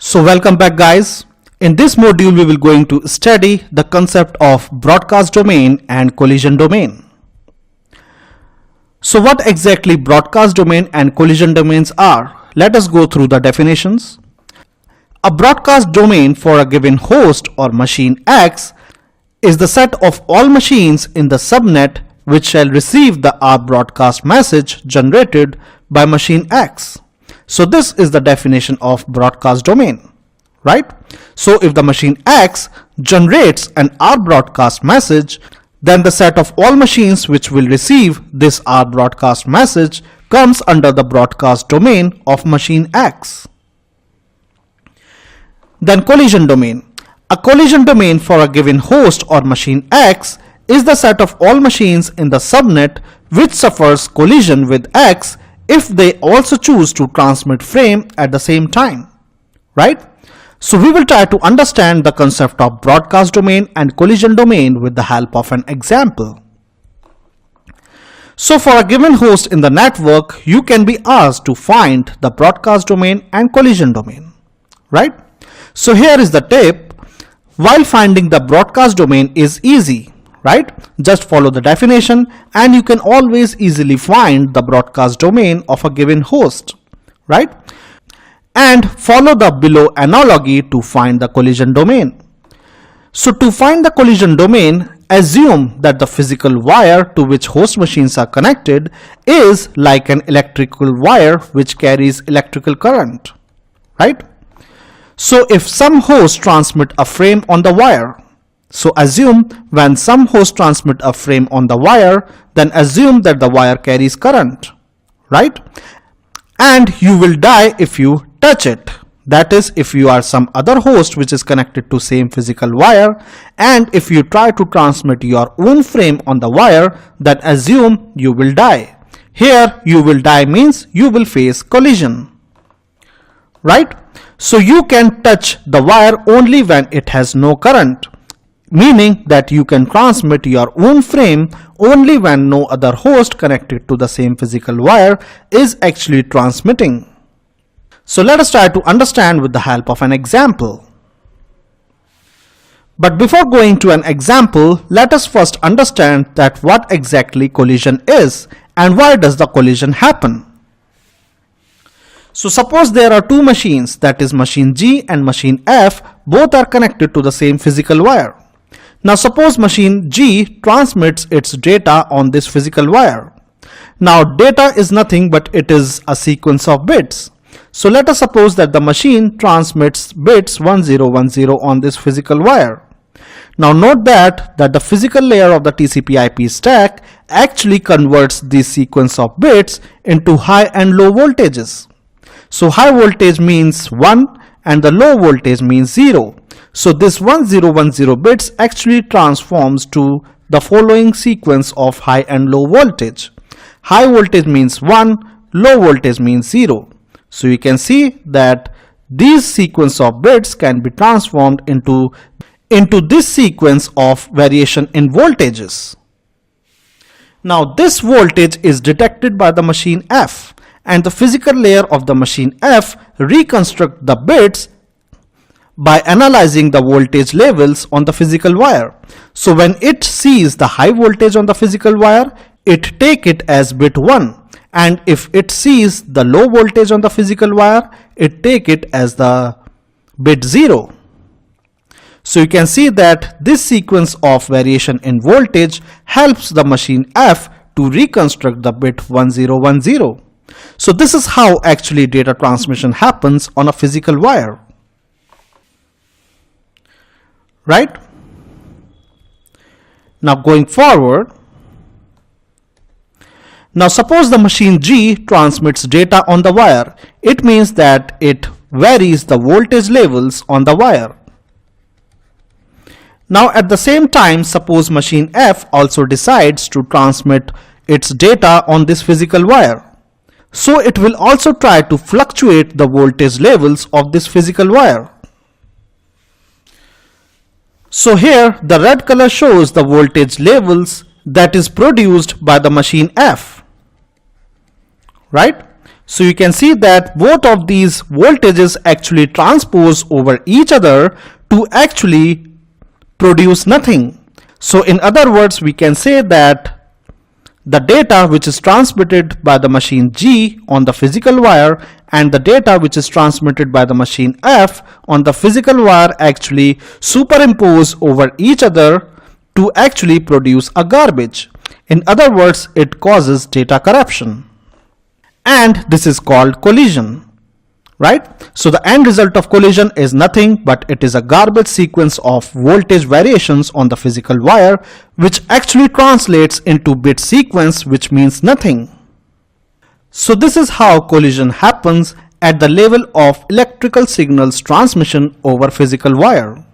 So welcome back guys. In this module we will going to study the concept of broadcast domain and collision domain. So what exactly broadcast domain and collision domains are? Let us go through the definitions. A broadcast domain for a given host or machine X is the set of all machines in the subnet which shall receive the R broadcast message generated by machine X. So this is the definition of broadcast domain, right? So if the machine X generates an R broadcast message, then the set of all machines which will receive this R broadcast message comes under the broadcast domain of machine X. Then collision domain. A collision domain for a given host or machine X is the set of all machines in the subnet which suffers collision with X if they also choose to transmit frame at the same time, right? So we will try to understand the concept of broadcast domain and collision domain with the help of an example. So for a given host in the network, you can be asked to find the broadcast domain and collision domain, right? So here is the tip. While finding the broadcast domain is easy, right? Just follow the definition and you can always easily find the broadcast domain of a given host, right? And follow the below analogy to find the collision domain. So to find the collision domain, assume that the physical wire to which host machines are connected is like an electrical wire which carries electrical current, right? So if some hosts transmit a frame on the wire, so assume when some hosts transmit a frame on the wire, then assume that the wire carries current, right? And you will die if you touch it. That is, if you are some other host which is connected to same physical wire, and if you try to transmit your own frame on the wire, then assume you will die. Here you will die means you will face collision, right? So you can touch the wire only when it has no current, meaning that you can transmit your own frame only when no other host connected to the same physical wire is actually transmitting. So let us try to understand with the help of an example. But before going to an example, let us first understand that what exactly collision is and why does the collision happen. So suppose there are two machines, that is machine G and machine F, both are connected to the same physical wire. Now suppose machine G transmits its data on this physical wire. Now data is nothing but it is a sequence of bits. So let us suppose that the machine transmits bits 1010 on this physical wire. Now note that the physical layer of the TCP/IP stack actually converts this sequence of bits into high and low voltages. So high voltage means 1 and the low voltage means 0. So this 1010 bits actually transforms to the following sequence of high and low voltage. High voltage means 1, low voltage means 0. So you can see that these sequence of bits can be transformed into this sequence of variation in voltages. Now this voltage is detected by the machine F, and the physical layer of the machine F reconstruct the bits by analyzing the voltage levels on the physical wire. So when it sees the high voltage on the physical wire, it take it as bit 1, and if it sees the low voltage on the physical wire, it take it as the bit 0. So you can see that this sequence of variation in voltage helps the machine F to reconstruct the bit 1010. So this is how actually data transmission happens on a physical wire, right? Now going forward, now suppose the machine G transmits data on the wire. It means that it varies the voltage levels on the wire. Now at the same time, suppose machine F also decides to transmit its data on this physical wire. So it will also try to fluctuate the voltage levels of this physical wire. So here the red color shows the voltage levels that is produced by the machine F, right? So you can see that both of these voltages actually transpose over each other to actually produce nothing. So in other words, we can say that the data which is transmitted by the machine G on the physical wire and the data which is transmitted by the machine F on the physical wire actually superimpose over each other to actually produce a garbage. In other words, it causes data corruption. And this is called collision, right? So the end result of collision is nothing but it is a garbage sequence of voltage variations on the physical wire, which actually translates into bit sequence, which means nothing. So this is how collision happens at the level of electrical signals transmission over physical wire.